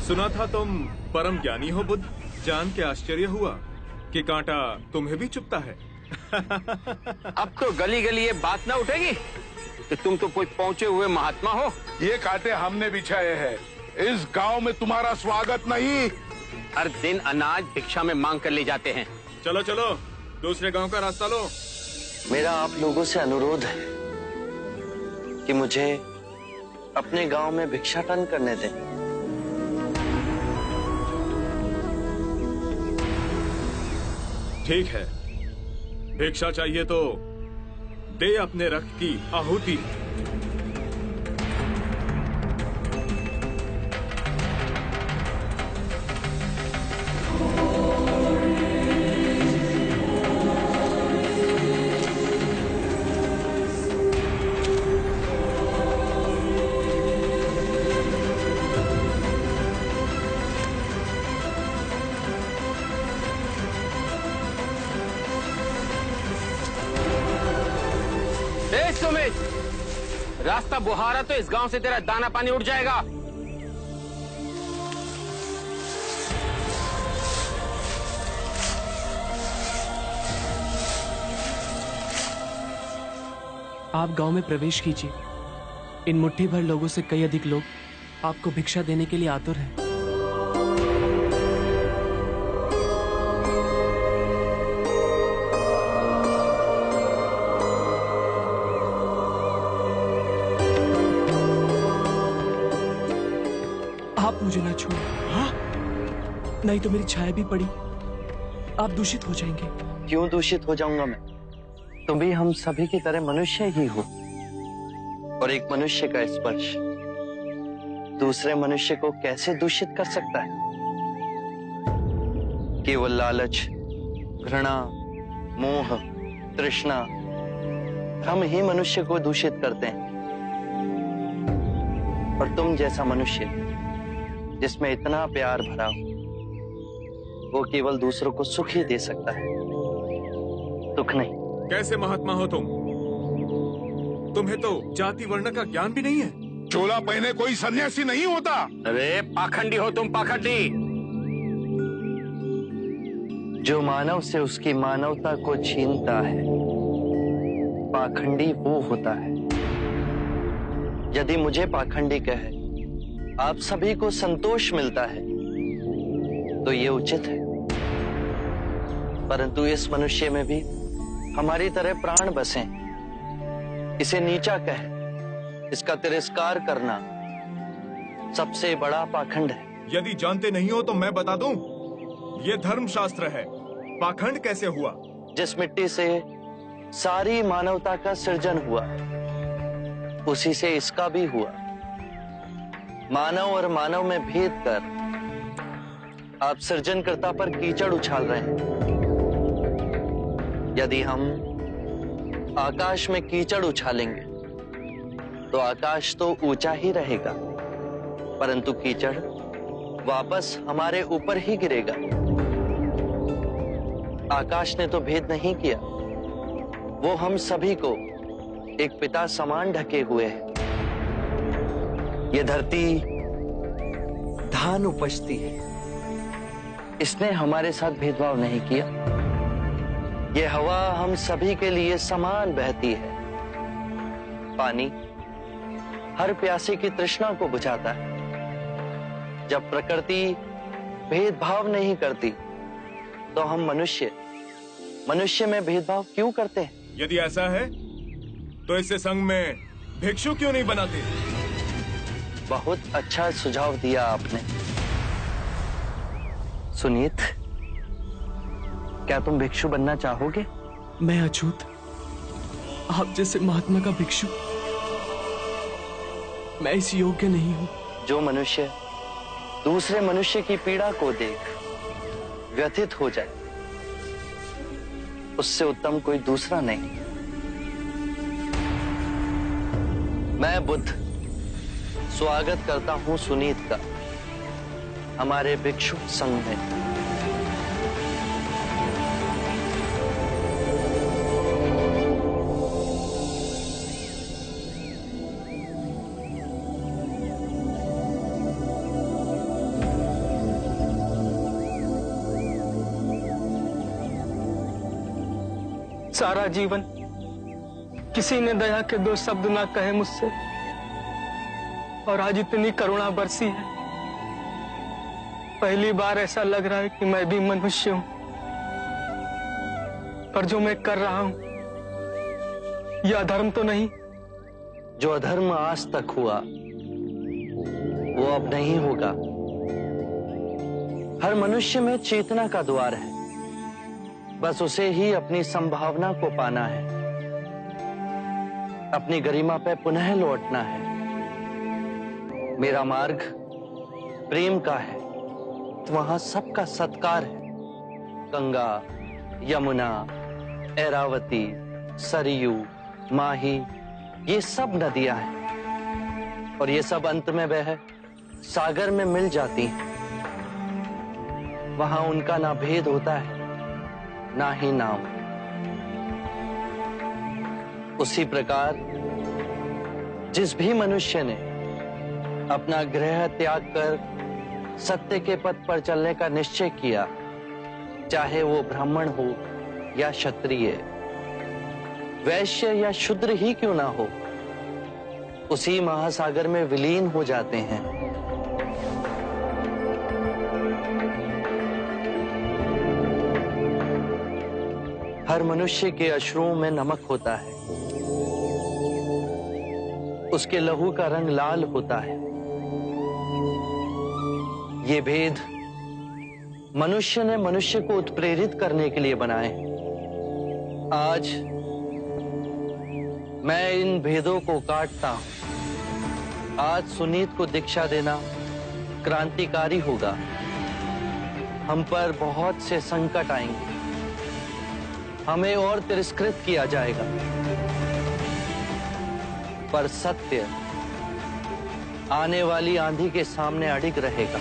सुना था तुम परम ज्ञानी हो बुद्ध। जान के आश्चर्य हुआ कि कांटा तुम्हें भी चुभता है। अब तो गली गली ये बात ना उठेगी कि तुम तो कोई पहुंचे हुए महात्मा हो। ये कांटे हमने बिछाए हैं। इस गांव में तुम्हारा स्वागत नहीं। हर दिन अनाज भिक्षा में मांग कर ले जाते हैं। चलो चलो, दूसरे गांव का रास्ता लो। मेरा आप लोगों से अनुरोध है कि मुझे अपने गांव में भिक्षाटन करने दें। ठीक है, भिक्षा चाहिए तो दे अपने रक्त की आहुति। रास्ता बुहारा तो इस गांव से तेरा दाना पानी उठ जाएगा। आप गांव में प्रवेश कीजिए। इन मुट्ठी भर लोगों से कई अधिक लोग आपको भिक्षा देने के लिए आतुर हैं। आप मुझे ना छोड़ो। हाँ? नहीं तो मेरी छाया भी पड़ी, आप दूषित हो जाएंगे। क्यों दूषित हो जाऊंगा मैं? तुम भी हम सभी की तरह मनुष्य ही हो, और एक मनुष्य का स्पर्श दूसरे मनुष्य को कैसे दूषित कर सकता है? केवल लालच, घृणा, मोह, तृष्णा हम ही मनुष्य को दूषित करते हैं। और तुम जैसा मनुष्य जिसमें इतना प्यार भरा हो, वो केवल दूसरों को सुख ही दे सकता है, दुख नहीं। कैसे महात्मा हो तुम? तुम्हें तो जाति वर्ण का ज्ञान भी नहीं है। चोला पहने कोई सन्यासी नहीं होता। अरे पाखंडी हो तुम, पाखंडी। जो मानव से उसकी मानवता को छीनता है, पाखंडी वो होता है। यदि मुझे पाखंडी कहे आप सभी को संतोष मिलता है तो ये उचित है, परंतु इस मनुष्य में भी हमारी तरह प्राण बसे। इसे नीचा कहे, इसका तिरस्कार करना सबसे बड़ा पाखंड है। यदि जानते नहीं हो तो मैं बता दूं, ये धर्मशास्त्र है। पाखंड कैसे हुआ? जिस मिट्टी से सारी मानवता का सृजन हुआ, उसी से इसका भी हुआ। मानव और मानव में भेद कर आप सृजनकर्ता पर कीचड़ उछाल रहे हैं। यदि हम आकाश में कीचड़ उछालेंगे तो आकाश तो ऊंचा ही रहेगा, परंतु कीचड़ वापस हमारे ऊपर ही गिरेगा। आकाश ने तो भेद नहीं किया, वो हम सभी को एक पिता समान ढके हुए है। ये धरती धान उपजती है, इसने हमारे साथ भेदभाव नहीं किया। ये हवा हम सभी के लिए समान बहती है। पानी हर प्यासे की तृष्णा को बुझाता है। जब प्रकृति भेदभाव नहीं करती तो हम मनुष्य में भेदभाव क्यों करते हैं? यदि ऐसा है तो इससे संघ में भिक्षु क्यों नहीं बनाते? बहुत अच्छा सुझाव दिया आपने। सुनीत, क्या तुम भिक्षु बनना चाहोगे? मैं अछूत, आप जैसे महात्मा का भिक्षु मैं इस योग्य नहीं हूं। जो मनुष्य दूसरे मनुष्य की पीड़ा को देख व्यथित हो जाए, उससे उत्तम कोई दूसरा नहीं। मैं बुद्ध स्वागत करता हूं सुनीत का हमारे भिक्षु संघ में। सारा जीवन किसी ने दया के दो शब्द ना कहे मुझसे, और आज इतनी करुणा बरसी है। पहली बार ऐसा लग रहा है कि मैं भी मनुष्य हूं, पर जो मैं कर रहा हूं यह अधर्म तो नहीं? जो अधर्म आज तक हुआ वो अब नहीं होगा। हर मनुष्य में चेतना का द्वार है, बस उसे ही अपनी संभावना को पाना है, अपनी गरिमा पे पुनः लौटना है। मेरा मार्ग प्रेम का है, तो वहां सबका सत्कार है। गंगा, यमुना, ऐरावती, सरयू, माही, ये सब नदियां हैं, और ये सब अंत में वह सागर में मिल जाती हैं। वहां उनका ना भेद होता है, ना ही नाम। उसी प्रकार जिस भी मनुष्य ने अपना गृह त्याग कर सत्य के पथ पर चलने का निश्चय किया, चाहे वो ब्राह्मण हो या क्षत्रिय, वैश्य या शूद्र ही क्यों ना हो, उसी महासागर में विलीन हो जाते हैं। हर मनुष्य के अश्रुओं में नमक होता है, उसके लहू का रंग लाल होता है। ये भेद मनुष्य ने मनुष्य को उत्प्रेरित करने के लिए बनाए। आज मैं इन भेदों को काटता हूं। आज सुनीत को दीक्षा देना क्रांतिकारी होगा। हम पर बहुत से संकट आएंगे, हमें और तिरस्कृत किया जाएगा, पर सत्य आने वाली आंधी के सामने अडिग रहेगा।